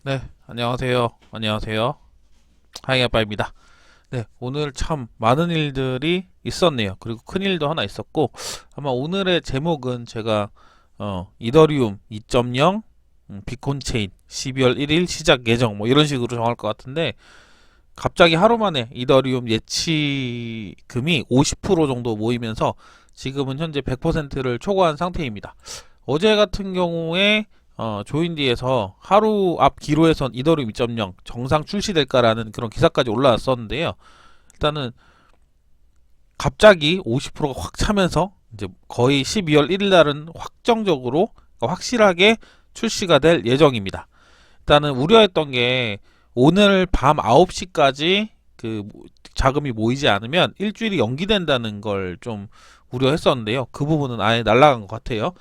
네, 안녕하세요. 안녕하세요. 하이아빠입니다. 네, 오늘 참 많은 일들이 있었네요. 그리고 큰 일도 하나 있었고, 아마 오늘의 제목은 제가, 이더리움 2.0, 비콘체인 12월 1일 시작 예정, 뭐 이런 식으로 정할 것 같은데, 갑자기 하루 만에 이더리움 예치금이 50% 정도 모이면서 지금은 현재 100%를 초과한 상태입니다. 어제 같은 경우에 조인디에서 하루 앞 기로에선 이더리움 2.0 정상 출시될까라는 그런 기사까지 올라왔었는데요. 일단은 갑자기 50%가 확 차면서 이제 거의 12월 1일 날은 확정적으로 확실하게 출시가 될 예정입니다. 일단은 우려했던 게 오늘 밤 9시까지 그 자금이 모이지 않으면 일주일이 연기된다는 걸 좀 우려했었는데요. 그 부분은 아예 날아간 것 같아요.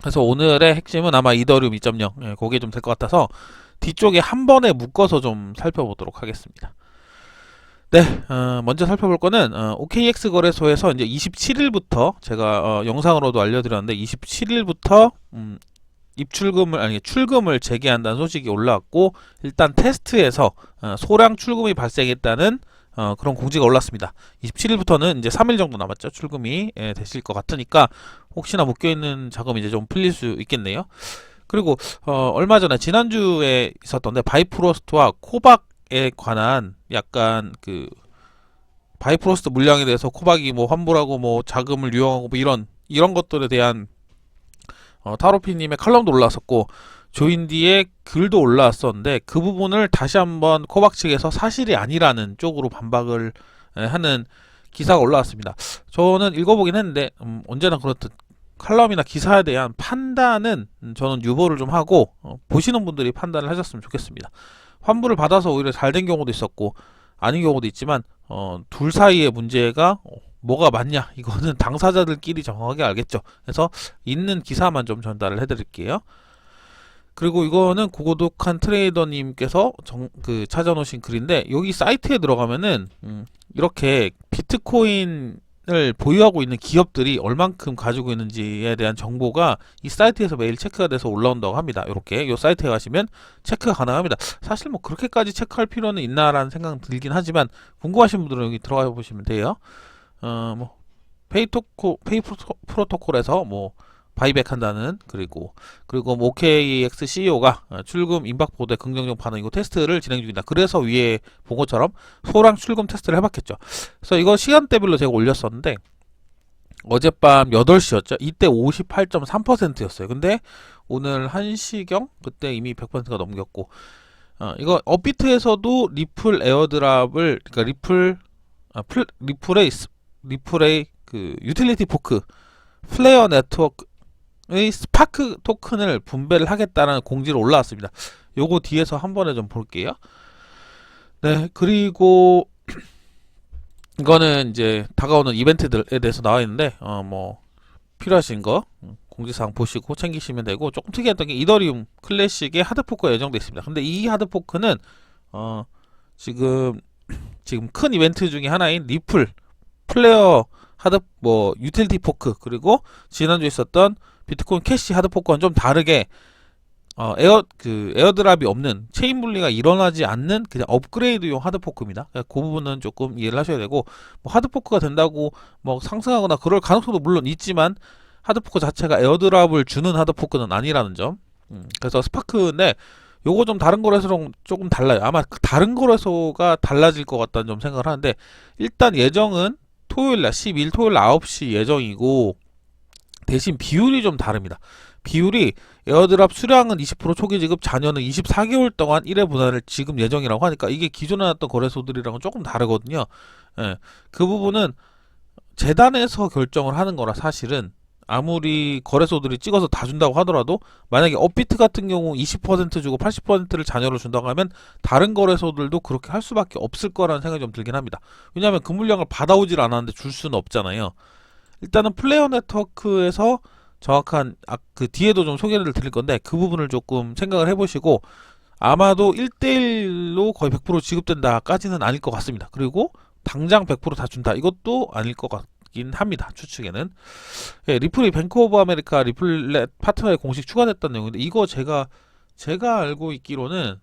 그래서 오늘의 핵심은 아마 이더리움 2.0 그게 좀 될 것 같아서 뒤쪽에 한 번에 묶어서 좀 살펴보도록 하겠습니다. 네, 먼저 살펴볼 거는 OKX 거래소에서 이제 27일부터 제가 영상으로도 알려드렸는데 27일부터 입출금을 아니 출금을 재개한다는 소식이 올라왔고 일단 테스트에서 소량 출금이 발생했다는 그런 공지가 올랐습니다. 27일부터는 이제 3일 정도 남았죠. 출금이 되실 것 같으니까 혹시나 묶여있는 자금이 이제 좀 풀릴 수 있겠네요. 그리고 얼마 전에 지난주에 있었던데 바이프로스트와 코박에 관한 약간 그 바이프로스트 물량에 대해서 코박이 뭐 환불하고 뭐 자금을 유용하고 뭐 이런 것들에 대한 타로피님의 칼럼도 올라왔었고 조인디의 글도 올라왔었는데 그 부분을 다시 한번 코박 측에서 사실이 아니라는 쪽으로 반박을 하는 기사가 올라왔습니다. 저는 읽어보긴 했는데 언제나 그렇듯 칼럼이나 기사에 대한 판단은 저는 유보를 좀 하고 보시는 분들이 판단을 하셨으면 좋겠습니다. 환불을 받아서 오히려 잘 된 경우도 있었고 아닌 경우도 있지만 둘 사이의 문제가 뭐가 맞냐 이거는 당사자들끼리 정확하게 알겠죠. 그래서 있는 기사만 좀 전달을 해드릴게요. 그리고 이거는 고고독한 트레이더님께서 찾아놓으신 글인데 여기 사이트에 들어가면은 이렇게 비트코인을 보유하고 있는 기업들이 얼만큼 가지고 있는지에 대한 정보가 이 사이트에서 매일 체크가 돼서 올라온다고 합니다. 이렇게 이 사이트에 가시면 체크가 가능합니다. 사실 뭐 그렇게까지 체크할 필요는 있나라는 생각은 들긴 하지만 궁금하신 분들은 여기 들어가 보시면 돼요. 뭐 페이 프로토콜에서 뭐 바이백 한다는 그리고 뭐 OKX CEO가 출금 임박 보도에 긍정적 반응이고 테스트를 진행 중이다. 그래서 위에 본 것처럼 소량 출금 테스트를 해봤겠죠. 그래서 이거 시간대별로 제가 올렸었는데 어젯밤 8시였죠. 이때 58.3%였어요. 근데 오늘 1시경 그때 이미 100%가 넘겼고 이거 업비트에서도 리플 에어드랍을 그러니까 리플의 그 유틸리티 포크 플레어 네트워크의 스파크 토큰을 분배를 하겠다는 공지로 올라왔습니다. 요거 뒤에서 한 번에 좀 볼게요. 네, 그리고 이거는 이제 다가오는 이벤트들에 대해서 나와 있는데 뭐 필요하신 거 공지사항 보시고 챙기시면 되고 조금 특이했던 게 이더리움 클래식의 하드포크가 예정돼 있습니다. 근데 이 하드포크는 어 지금 큰 이벤트 중에 하나인 리플 플레어 하드 뭐 유틸리티 포크 그리고 지난주에 있었던 비트코인 캐시 하드 포크와는 좀 다르게 에어드랍이 없는 체인 분리가 일어나지 않는 그냥 업그레이드용 하드 포크입니다. 그 부분은 조금 이해를 하셔야 되고 뭐 하드 포크가 된다고 뭐 상승하거나 그럴 가능성도 물론 있지만 하드 포크 자체가 에어드랍을 주는 하드 포크는 아니라는 점. 그래서 스파크인데 요거 좀 다른 거래소랑 조금 달라요. 아마 다른 거래소가 달라질 것 같다는 좀 생각을 하는데 일단 예정은 토요일날 12일 토요일 9시 예정이고 대신 비율이 좀 다릅니다. 비율이 에어드랍 수량은 20% 초기 지급 잔여는 24개월 동안 1회 분할을 지급 예정이라고 하니까 이게 기존에 났던 거래소들이랑은 조금 다르거든요. 예, 그 부분은 재단에서 결정을 하는 거라 사실은 아무리 거래소들이 찍어서 다 준다고 하더라도 만약에 업비트 같은 경우 20% 주고 80%를 잔여로 준다고 하면 다른 거래소들도 그렇게 할 수밖에 없을 거라는 생각이 좀 들긴 합니다. 왜냐하면 그 물량을 받아오질 않았는데 줄 수는 없잖아요. 일단은 플레이어 네트워크에서 정확한 그 뒤에도 좀 소개를 드릴 건데 그 부분을 조금 생각을 해보시고 아마도 1대1로 거의 100% 지급된다까지는 아닐 것 같습니다. 그리고 당장 100%다 준다 이것도 아닐 것 같긴 합니다. 추측에는. 예, 리플이 뱅크 오브 아메리카 리플렛 파트너에 공식 추가됐다는 내용인데 이거 제가 제가 알고 있기로는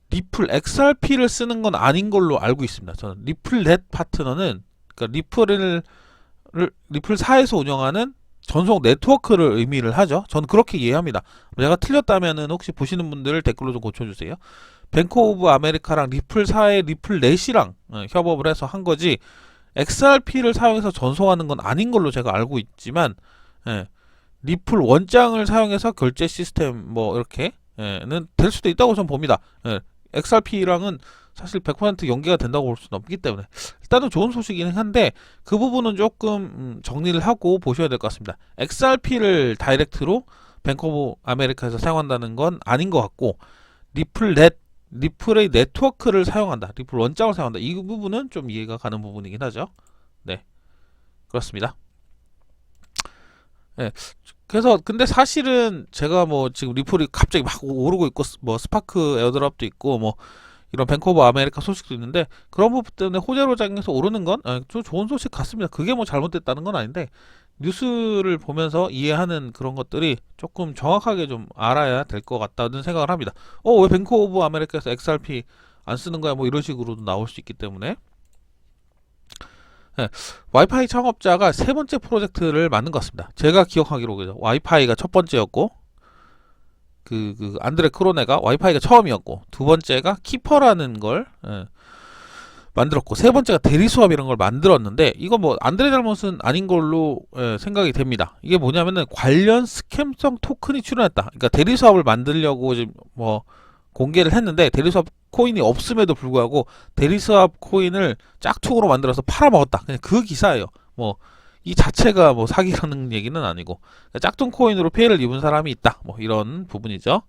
리플 XRP를 쓰는 건 아닌 걸로 알고 있습니다. 저는 리플넷 파트너는 그러니까 리플사에서 운영하는 전송 네트워크를 의미를 하죠. 저는 그렇게 이해합니다. 제가 틀렸다면은 혹시 보시는 분들 댓글로 좀 고쳐주세요. 뱅크 오브 아메리카랑 리플사의 리플넷이랑 협업을 해서 한 거지 XRP를 사용해서 전송하는 건 아닌 걸로 제가 알고 있지만, 예, 리플 원장을 사용해서 결제 시스템 뭐 이렇게는 될 수도 있다고 저는 봅니다. 예, XRP랑은 사실 100% 연계가 된다고 볼 수는 없기 때문에 일단은 좋은 소식이긴 한데 그 부분은 조금 정리를 하고 보셔야 될 것 같습니다. XRP를 다이렉트로 뱅크 오브 아메리카에서 사용한다는 건 아닌 것 같고, 리플의 네트워크를 사용한다, 리플 원장을 사용한다, 이 부분은 좀 이해가 가는 부분이긴 하죠. 네, 그렇습니다. 네, 그래서 근데 사실은 제가 뭐 지금 리플이 갑자기 막 오르고 있고 뭐 스파크 에어드랍도 있고 뭐 이런 뱅크 오브 아메리카 소식도 있는데 그런 부분 때문에 호재로장에서 오르는 건 좀 좋은 소식 같습니다. 그게 뭐 잘못됐다는 건 아닌데 뉴스를 보면서 이해하는 그런 것들이 조금 정확하게 좀 알아야 될 것 같다는 생각을 합니다. 왜 뱅크 오브 아메리카에서 XRP 안 쓰는 거야 뭐 이런 식으로도 나올 수 있기 때문에. 네, 와이파이 창업자가 세 번째 프로젝트를 만든 것 같습니다. 제가 기억하기로 그죠. 와이파이가 첫 번째였고, 안드레 크로네가 와이파이가 처음이었고, 두 번째가 키퍼라는 걸 만들었고, 세 번째가 대리수압이라는 걸 만들었는데, 이거 뭐 안드레 잘못은 아닌 걸로 생각이 됩니다. 이게 뭐냐면은 관련 스캠성 토큰이 출현했다. 그러니까 대리수압을 만들려고 지금 뭐 공개를 했는데 대리수압 코인이 없음에도 불구하고 대리수압 코인을 짝퉁으로 만들어서 팔아먹었다. 그냥 그 기사예요. 뭐 이 자체가 뭐 사기라는 얘기는 아니고 짝퉁 코인으로 피해를 입은 사람이 있다. 뭐 이런 부분이죠.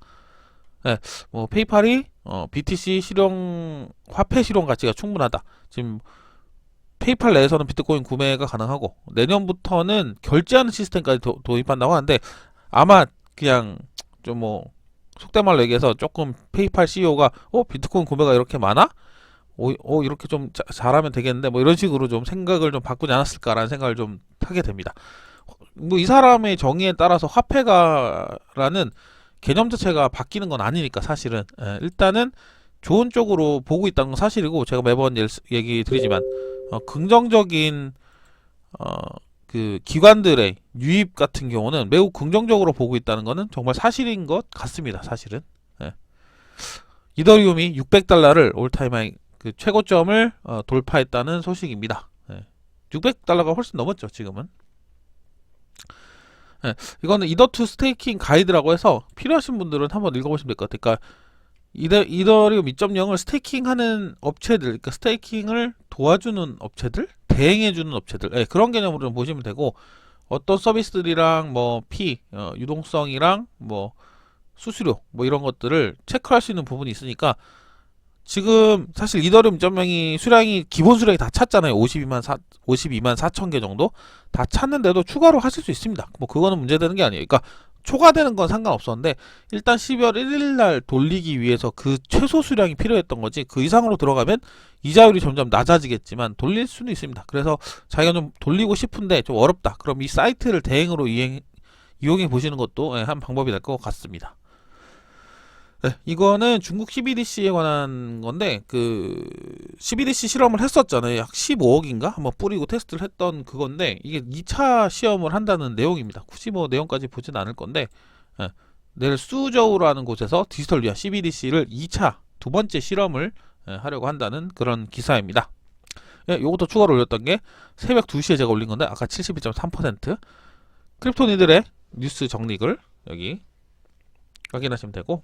네, 뭐 페이팔이 BTC 실용 화폐 실용 가치가 충분하다. 지금 페이팔 내에서는 비트코인 구매가 가능하고 내년부터는 결제하는 시스템까지 도입한다고 하는데 아마 그냥 좀 뭐 속된 말로 얘기해서 조금 페이팔 CEO가 비트코인 구매가 이렇게 많아? 이렇게 좀 잘하면 되겠는데 뭐 이런 식으로 좀 생각을 좀 바꾸지 않았을까라는 생각을 좀 하게 됩니다. 뭐 이 사람의 정의에 따라서 화폐가라는 개념 자체가 바뀌는 건 아니니까 사실은 일단은 좋은 쪽으로 보고 있다는 건 사실이고, 제가 매번 얘기 드리지만 긍정적인 그 기관들의 유입 같은 경우는 매우 긍정적으로 보고 있다는 것은 정말 사실인 것 같습니다. 사실은. 예. 이더리움이 600달러를 올타임하이 그 최고점을 돌파했다는 소식입니다. 예. 600달러가 훨씬 넘었죠, 지금은. 예. 이거는 이더2 스테이킹 가이드라고 해서 필요하신 분들은 한번 읽어보시면 될 것 같아요. 그러니까 이더리움 2.0을 스테이킹하는 업체들, 그러니까 스테이킹을 도와주는 업체들, 대행해주는 업체들, 그런 개념으로 좀 보시면 되고, 어떤 서비스들이랑 뭐 유동성이랑 뭐 수수료 뭐 이런 것들을 체크할 수 있는 부분이 있으니까, 지금 사실 이더리움 2.0이 수량이 기본 수량이 다 찼잖아요. 52만 4천 개 정도 다 찼는데도 추가로 하실 수 있습니다. 뭐 그거는 문제되는 게 아니에요. 그러니까 초과되는 건 상관없었는데 일단 12월 1일 날 돌리기 위해서 그 최소 수량이 필요했던 거지, 그 이상으로 들어가면 이자율이 점점 낮아지겠지만 돌릴 수는 있습니다. 그래서 자기가 좀 돌리고 싶은데 좀 어렵다, 그럼 이 사이트를 대행으로 이용해 보시는 것도 한 방법이 될 것 같습니다. 네, 이거는 중국 CBDC에 관한 건데, 그 CBDC 실험을 했었잖아요. 약 15억인가 한번 뿌리고 테스트를 했던 그건데, 이게 2차 시험을 한다는 내용입니다. 굳이 뭐 내용까지 보진 않을 건데, 내일 수저우라는 곳에서 디지털 위안 CBDC를 2차 두 번째 실험을 하려고 한다는 그런 기사입니다. 요것도 추가로 올렸던 게 새벽 2시에 제가 올린 건데, 아까 72.3%. 크립토니들의 뉴스 정리글 여기 확인하시면 되고,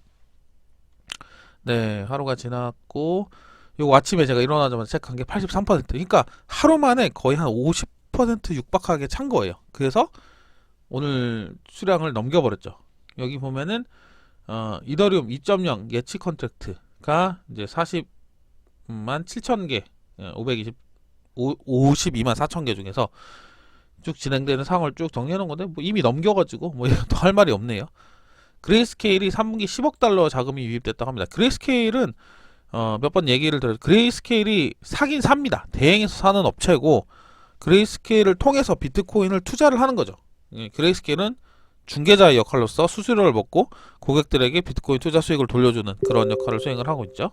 네, 하루가 지났고, 요거 아침에 제가 일어나자마자 체크한 게 83%. 그러니까 하루 만에 거의 한 50% 육박하게 찬 거예요. 그래서 오늘 수량을 넘겨버렸죠. 여기 보면은 이더리움 2.0 예치 컨트랙트가 이제 40만 7천 개, 52만 4천 개 중에서 쭉 진행되는 상황을 쭉 정리해 놓은 건데, 뭐 이미 넘겨가지고 뭐 더 할 말이 없네요. 그레이스케일이 3분기 10억 달러 자금이 유입됐다고 합니다. 그레이스케일은 몇 번 얘기를 들어요. 그레이스케일이 사긴 삽니다. 대행해서 사는 업체고, 그레이스케일을 통해서 비트코인을 투자를 하는 거죠. 그레이스케일은 중개자의 역할로서 수수료를 먹고 고객들에게 비트코인 투자 수익을 돌려주는 그런 역할을 수행을 하고 있죠.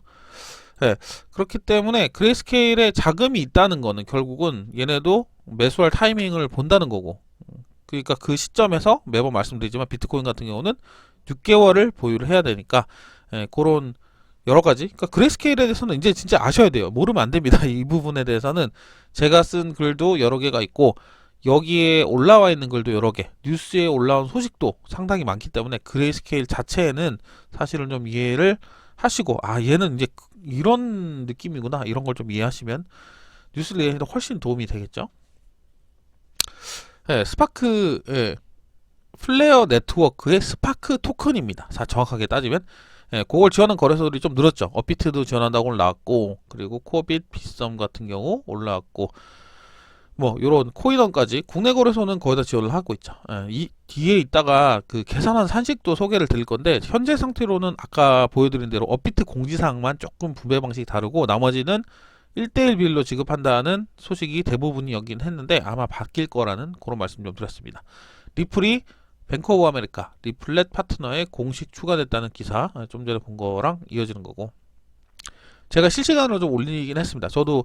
네, 그렇기 때문에 그레이스케일에 자금이 있다는 거는 결국은 얘네도 매수할 타이밍을 본다는 거고, 그러니까 그 시점에서 매번 말씀드리지만 비트코인 같은 경우는 6개월을 보유를 해야 되니까 그런 여러 가지, 그러니까 그레이스케일에 대해서는 이제 진짜 아셔야 돼요. 모르면 안 됩니다. 이 부분에 대해서는 제가 쓴 글도 여러 개가 있고 여기에 올라와 있는 글도 여러 개, 뉴스에 올라온 소식도 상당히 많기 때문에 그레이스케일 자체에는 사실은 좀 이해를 하시고, 아 얘는 이제 이런 느낌이구나, 이런 걸 좀 이해하시면 뉴스를 이해해도 훨씬 도움이 되겠죠. 스파크, 플레어 네트워크의 스파크 토큰입니다. 정확하게 따지면 그걸 지원하는 거래소들이 좀 늘었죠. 업비트도 지원한다고 나왔고, 그리고 코빗, 빗썸 같은 경우 올라왔고, 뭐 요런 코인원까지 국내 거래소는 거의 다 지원을 하고 있죠. 이 뒤에 있다가 그 계산한 산식도 소개를 드릴 건데, 현재 상태로는 아까 보여드린 대로 업비트 공지사항만 조금 분배 방식이 다르고 나머지는 1대1 비율로 지급한다는 소식이 대부분이 여긴 했는데 아마 바뀔 거라는 그런 말씀 좀 드렸습니다. 리플이 뱅크 오브 아메리카 리플렛 파트너에 공식 추가됐다는 기사 좀 전에 본 거랑 이어지는 거고, 제가 실시간으로 좀 올리긴 했습니다. 저도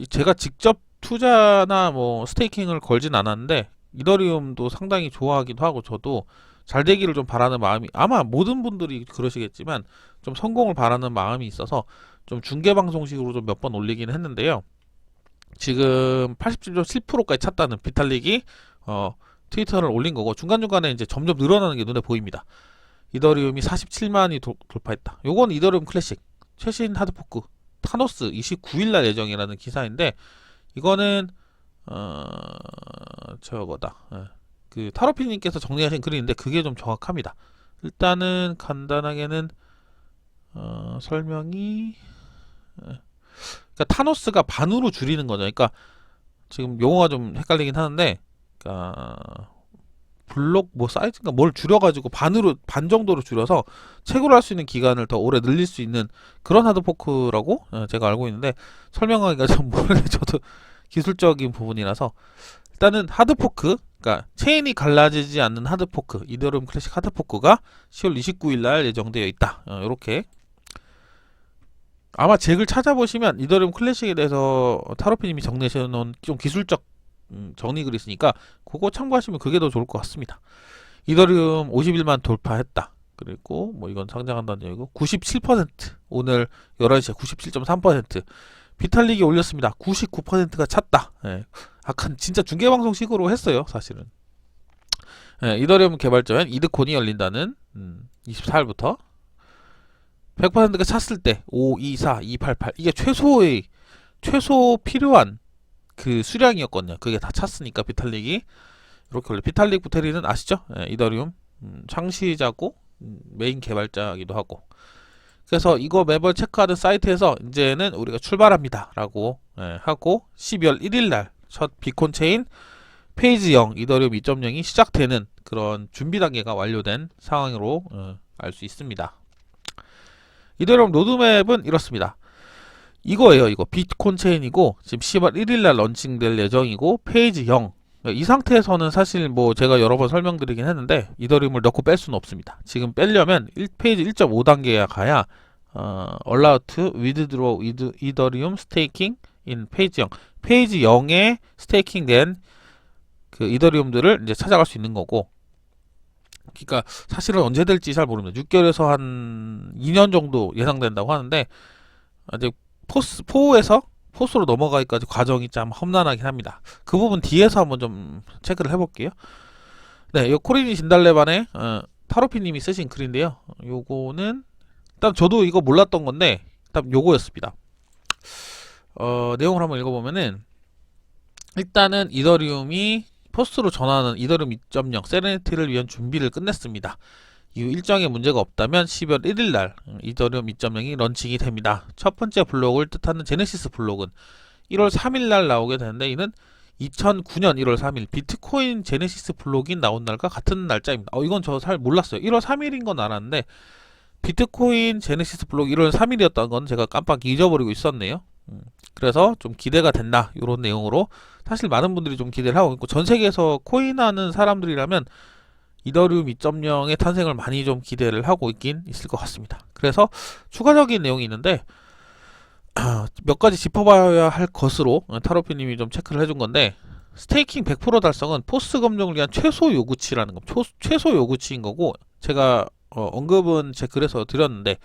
제가 직접 투자나 뭐 스테이킹을 걸진 않았는데 이더리움도 상당히 좋아하기도 하고, 저도 잘 되기를 좀 바라는 마음이, 아마 모든 분들이 그러시겠지만 좀 성공을 바라는 마음이 있어서 좀 중계 방송식으로 좀 몇 번 올리긴 했는데요. 지금 87.7%까지 찼다는 비탈릭이 트위터를 올린 거고, 중간중간에 이제 점점 늘어나는 게 눈에 보입니다. 이더리움이 47만이 돌파했다. 요건 이더리움 클래식 최신 하드포크 타노스 29일날 예정이라는 기사인데, 이거는 저거다. 그 타로피님께서 정리하신 글인데 그게 좀 정확합니다. 일단은 간단하게는 설명이, 그러니까 타노스가 반으로 줄이는 거죠. 그러니까 지금 용어가 좀 헷갈리긴 하는데, 그러니까 블록 뭐 사이즈인가 뭘 줄여가지고 반 정도로 줄여서 채굴 할 수 있는 기간을 더 오래 늘릴 수 있는 그런 하드포크라고 제가 알고 있는데, 설명하기가 좀 모르겠어요. 저도 기술적인 부분이라서. 일단은 하드포크, 그러니까 체인이 갈라지지 않는 하드포크, 이더리움 클래식 하드포크가 10월 29일날 예정되어 있다. 이렇게 아마 제 글 찾아보시면 이더리움 클래식에 대해서 타로피님이 정리해 놓은 좀 기술적 정리글이 있으니까 그거 참고하시면 그게 더 좋을 것 같습니다. 이더리움 51만 돌파했다. 그리고 뭐 이건 상장한다는 얘기고, 97% 오늘 11시에 97.3%, 비탈릭이 올렸습니다. 99%가 찼다. 약간 진짜 중계방송식으로 했어요, 사실은. 이더리움 개발자엔 이드콘이 열린다는 24일부터 100%가 찼을 때 5, 2, 4, 2, 8, 8 이게 최소 필요한 그 수량이었거든요. 그게 다 찼으니까 비탈릭이 이렇게 올려. 비탈릭 부테리는 아시죠? 이더리움 창시자고 메인 개발자이기도 하고. 그래서 이거 매번 체크하던 사이트에서 이제는 우리가 출발합니다 라고 하고, 12월 1일날 첫 비콘 체인 페이지 0 이더리움 2.0이 시작되는 그런 준비 단계가 완료된 상황으로 알 수 있습니다. 이더리움 로드맵은 이렇습니다. 이거예요. 이거 비콘 체인이고 지금 10월 1일날 런칭될 예정이고, 페이지 0. 이 상태에서는 사실 뭐 제가 여러 번 설명드리긴 했는데 이더리움을 넣고 뺄 수는 없습니다. 지금 빼려면 페이지 1.5단계야 가야 Allow to withdraw Ethereum staking in 페이지 0. 페이지 0에 스테이킹된 그 이더리움들을 이제 찾아갈 수 있는 거고, 그러니까 사실은 언제 될지 잘 모릅니다. 6개월에서 한 2년 정도 예상된다고 하는데, 아직 포스로 넘어가기까지 과정이 참 험난하긴 합니다. 그 부분 뒤에서 한번 좀 체크를 해볼게요. 네, 요 코리니 진달래반에 타로피님이 쓰신 글인데요. 요거는 일단 저도 이거 몰랐던 건데 일단 요거였습니다. 내용을 한번 읽어보면은, 일단은 이더리움이 포스트로 전환하는 이더리움 2.0 세레니티를 위한 준비를 끝냈습니다. 이후 일정에 문제가 없다면 10월 1일날 이더리움 2.0이 런칭이 됩니다. 첫 번째 블록을 뜻하는 제네시스 블록은 1월 3일날 나오게 되는데, 이는 2009년 1월 3일 비트코인 제네시스 블록이 나온 날과 같은 날짜입니다. 이건 저 잘 몰랐어요. 1월 3일인 건 알았는데 비트코인 제네시스 블록 1월 3일이었던 건 제가 깜빡 잊어버리고 있었네요. 그래서 좀 기대가 된다, 이런 내용으로 사실 많은 분들이 좀 기대를 하고 있고, 전 세계에서 코인하는 사람들이라면 이더리움 2.0의 탄생을 많이 좀 기대를 하고 있긴 있을 것 같습니다. 그래서 추가적인 내용이 있는데 몇 가지 짚어봐야 할 것으로 타로피님이 좀 체크를 해준 건데, 스테이킹 100% 달성은 포스 검증을 위한 최소 요구치라는 거, 최소 요구치인 거고, 제가 언급은 제 글에서 드렸는데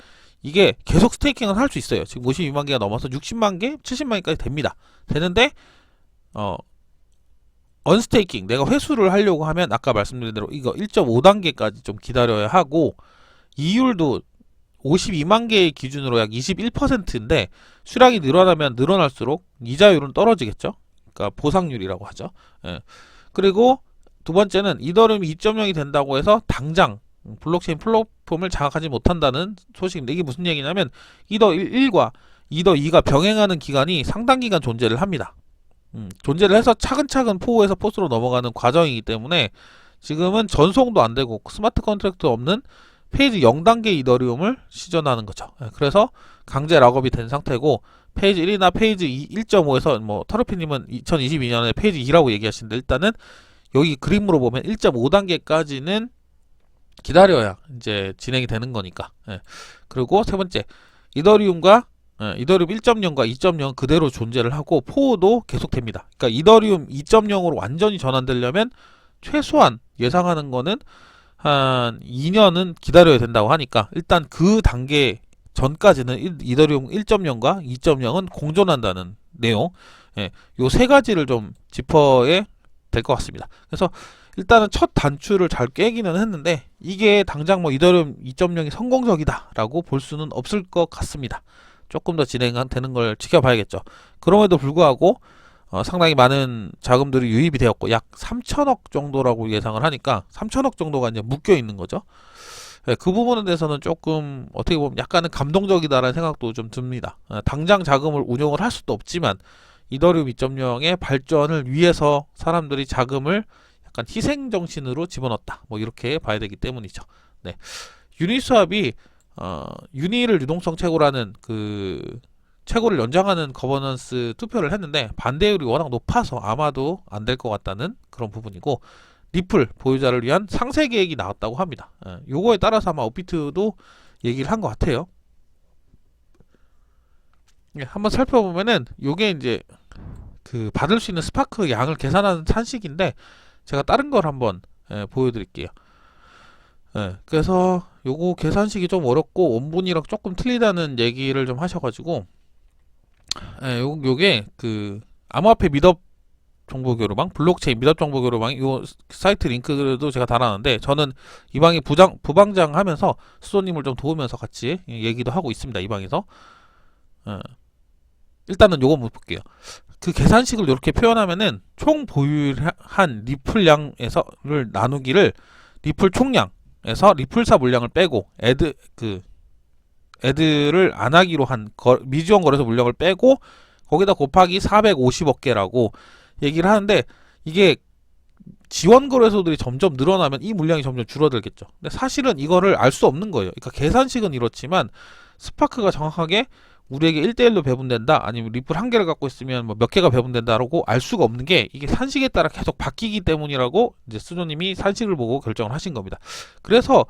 이게 계속 스테이킹은 할 수 있어요. 지금 52만 개가 넘어서 60만 개, 70만 개까지 됩니다. 되는데 언스테이킹, 내가 회수를 하려고 하면 아까 말씀드린 대로 이거 1.5단계까지 좀 기다려야 하고, 이율도 52만 개의 기준으로 약 21%인데 수량이 늘어나면 늘어날수록 이자율은 떨어지겠죠. 그러니까 보상률이라고 하죠. 예. 그리고 두 번째는 이더리움 2.0이 된다고 해서 당장 블록체인 플랫폼을 장악하지 못한다는 소식인데, 이게 무슨 얘기냐면 이더 1과 이더 2가 병행하는 기간이 상당 기간 존재를 합니다. 존재를 해서 차근차근 포에서 포스로 넘어가는 과정이기 때문에 지금은 전송도 안 되고 스마트 컨트랙트 없는 페이지 0단계 이더리움을 시전하는 거죠. 그래서 강제 락업이 된 상태고, 페이지 1이나 페이지 1.5에서 뭐 터르피님은 2022년에 페이지 2라고 얘기하시는데, 일단은 여기 그림으로 보면 1.5단계까지는 기다려야 이제 진행이 되는 거니까. 그리고 세 번째, 이더리움과 이더리움 1.0과 2.0 그대로 존재를 하고 포도 계속됩니다. 그러니까 이더리움 2.0으로 완전히 전환되려면 최소한 예상하는 거는 한 2년은 기다려야 된다고 하니까, 일단 그 단계 전까지는 이더리움 1.0과 2.0은 공존한다는 내용, 요 세 가지를 좀 짚어야 될 것 같습니다. 그래서 일단은 첫 단추를 잘 깨기는 했는데, 이게 당장 뭐 이더리움 2.0이 성공적이다 라고 볼 수는 없을 것 같습니다. 조금 더 진행되는 걸 지켜봐야겠죠. 그럼에도 불구하고 상당히 많은 자금들이 유입이 되었고, 약 3천억 정도라고 예상을 하니까 3천억 정도가 이제 묶여 있는 거죠. 그 부분에 대해서는 조금 어떻게 보면 약간은 감동적이다라는 생각도 좀 듭니다. 당장 자금을 운용을 할 수도 없지만 이더리움 2.0의 발전을 위해서 사람들이 자금을 약간 희생 정신으로 집어넣었다, 뭐 이렇게 봐야 되기 때문이죠. 네. 유니스왑이 유니를 유동성 최고라는 그 최고를 연장하는 거버넌스 투표를 했는데 반대율이 워낙 높아서 아마도 안 될 것 같다는 그런 부분이고, 리플 보유자를 위한 상세 계획이 나왔다고 합니다. 요거에 따라서 아마 업비트도 얘기를 한 것 같아요. 한번 살펴보면은 요게 이제 그 받을 수 있는 스파크 양을 계산하는 산식인데, 제가 다른 걸 한번 보여드릴게요. 그래서 요거 계산식이 좀 어렵고 원본이랑 조금 틀리다는 얘기를 좀 하셔가지고, 요게 그 암호화폐 미덥 정보교류방, 블록체인 미덥 정보교류방, 요 사이트 링크도 제가 달아놨는데, 저는 이 방에 부방장 하면서 수도님을 좀 도우면서 같이 얘기도 하고 있습니다. 이 방에서. 일단은 요거 한번 볼게요. 그 계산식을 이렇게 표현하면은 총 보유한 리플량에서를 나누기를 리플 총량에서 리플사 물량을 빼고 애드를 안 하기로 한 미지원 거래소 물량을 빼고 거기다 곱하기 450억 개라고 얘기를 하는데, 이게 지원 거래소들이 점점 늘어나면 이 물량이 점점 줄어들겠죠. 근데 사실은 이거를 알 수 없는 거예요. 그러니까 계산식은 이렇지만 스파크가 정확하게 우리에게 1대1로 배분된다, 아니면 리플 한 개를 갖고 있으면 뭐 몇 개가 배분된다라고 알 수가 없는 게, 이게 산식에 따라 계속 바뀌기 때문이라고 이제 수조님이 산식을 보고 결정을 하신 겁니다. 그래서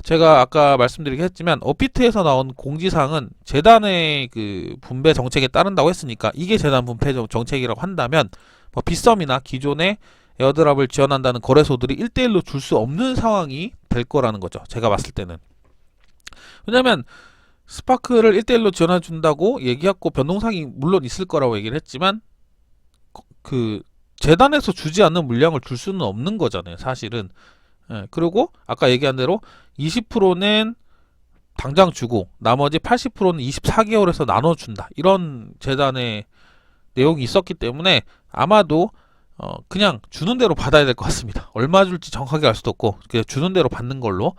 제가 아까 말씀드리긴 했지만 업비트에서 나온 공지사항은 재단의 그 분배 정책에 따른다고 했으니까, 이게 재단 분배 정책이라고 한다면 뭐 빗썸이나 기존의 에어드랍을 지원한다는 거래소들이 1대1로 줄 수 없는 상황이 될 거라는 거죠. 제가 봤을 때는. 왜냐면 스파크를 1대1로 지원해준다고 얘기하고 변동사항이 물론 있을 거라고 얘기를 했지만, 그 재단에서 주지 않는 물량을 줄 수는 없는 거잖아요, 사실은. 그리고 아까 얘기한 대로 20%는 당장 주고 나머지 80%는 24개월에서 나눠준다, 이런 재단의 내용이 있었기 때문에 아마도 그냥 주는 대로 받아야 될 것 같습니다. 얼마 줄지 정확하게 알 수도 없고 그냥 주는 대로 받는 걸로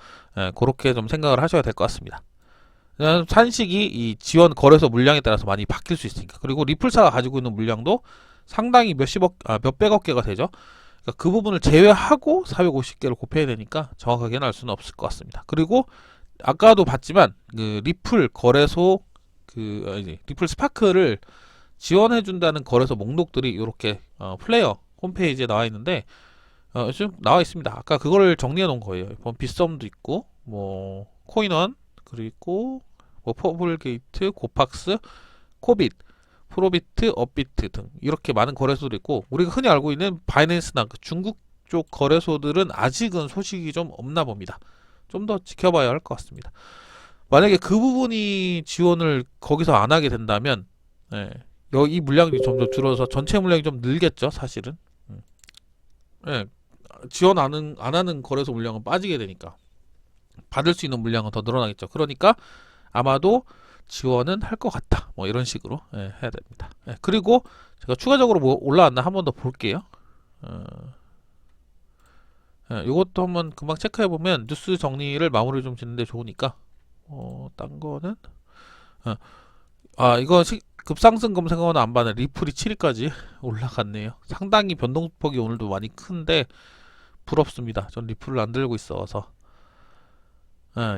그렇게 좀 생각을 하셔야 될 것 같습니다. 산식이 이 지원 거래소 물량에 따라서 많이 바뀔 수 있으니까. 그리고 리플사가 가지고 있는 물량도 상당히 몇백억 개가 되죠. 그러니까 그 부분을 제외하고 450개를 곱해야 되니까 정확하게는 알 수는 없을 것 같습니다. 그리고 아까도 봤지만 그 리플 거래소 리플 스파크를 지원해준다는 거래소 목록들이 이렇게 플레이어 홈페이지에 나와 있는데, 지금 나와 있습니다. 아까 그걸 정리해 놓은 거예요. 뭐 빗썸도 있고, 뭐 코인원, 그리고 뭐 퍼블게이트, 고팍스, 코빗, 프로비트, 업비트 등 이렇게 많은 거래소도 있고, 우리가 흔히 알고 있는 바이낸스나 그 중국 쪽 거래소들은 아직은 소식이 좀 없나 봅니다. 좀 더 지켜봐야 할 것 같습니다. 만약에 그 부분이 지원을 거기서 안 하게 된다면, 예, 이 물량이 점점 줄어서 전체 물량이 좀 늘겠죠, 사실은. 예, 지원 안 하는 거래소 물량은 빠지게 되니까 받을 수 있는 물량은 더 늘어나겠죠. 그러니까 아마도 지원은 할 것 같다. 뭐 이런 식으로 해야 됩니다. 그리고 제가 추가적으로 뭐 올라왔나 한번 더 볼게요. 이것도 한번 금방 체크해 보면 뉴스 정리를 마무리 좀 짓는데 좋으니까. 딴 거는 이거 급상승 검색어는 안 봐네. 리플이 7위까지 올라갔네요. 상당히 변동폭이 오늘도 많이 큰데 부럽습니다. 전 리플을 안 들고 있어서.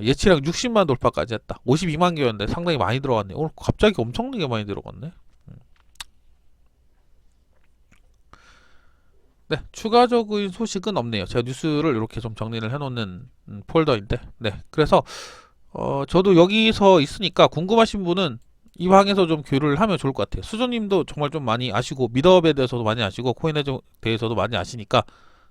예치랑 60만 돌파까지 했다. 52만 개였는데 상당히 많이 들어갔네. 오늘 갑자기 엄청나게 많이 들어갔네. 네, 추가적인 소식은 없네요. 제가 뉴스를 이렇게 좀 정리를 해놓는 폴더인데, 네, 그래서 저도 여기서 있으니까 궁금하신 분은 이 방에서 좀 교류를 하면 좋을 것 같아요. 수조님도 정말 좀 많이 아시고 미더업에 대해서도 많이 아시고 코인에 대해서도 많이 아시니까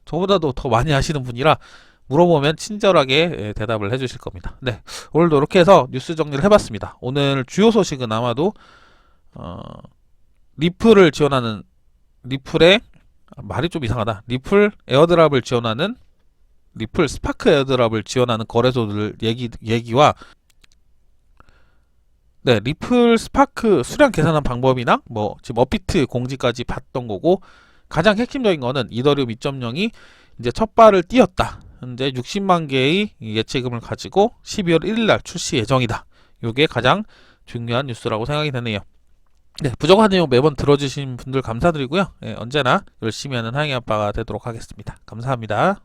저보다도 더 많이 아시는 분이라 물어보면 친절하게 대답을 해주실 겁니다. 네, 오늘도 이렇게 해서 뉴스 정리를 해봤습니다. 오늘 주요 소식은 아마도 리플을 지원하는 리플의 말이 좀 이상하다. 리플 에어드랍을 지원하는 리플 스파크 에어드랍을 지원하는 거래소들 얘기와 네, 리플 스파크 수량 계산한 방법이나 뭐 지금 업비트 공지까지 봤던 거고, 가장 핵심적인 거는 이더리움 2.0이 이제 첫 발을 띄었다. 현재 60만 개의 예치금을 가지고 12월 1일 날 출시 예정이다. 이게 가장 중요한 뉴스라고 생각이 되네요. 네, 부족한 내용 매번 들어주신 분들 감사드리고요. 언제나 열심히 하는 하영이 아빠가 되도록 하겠습니다. 감사합니다.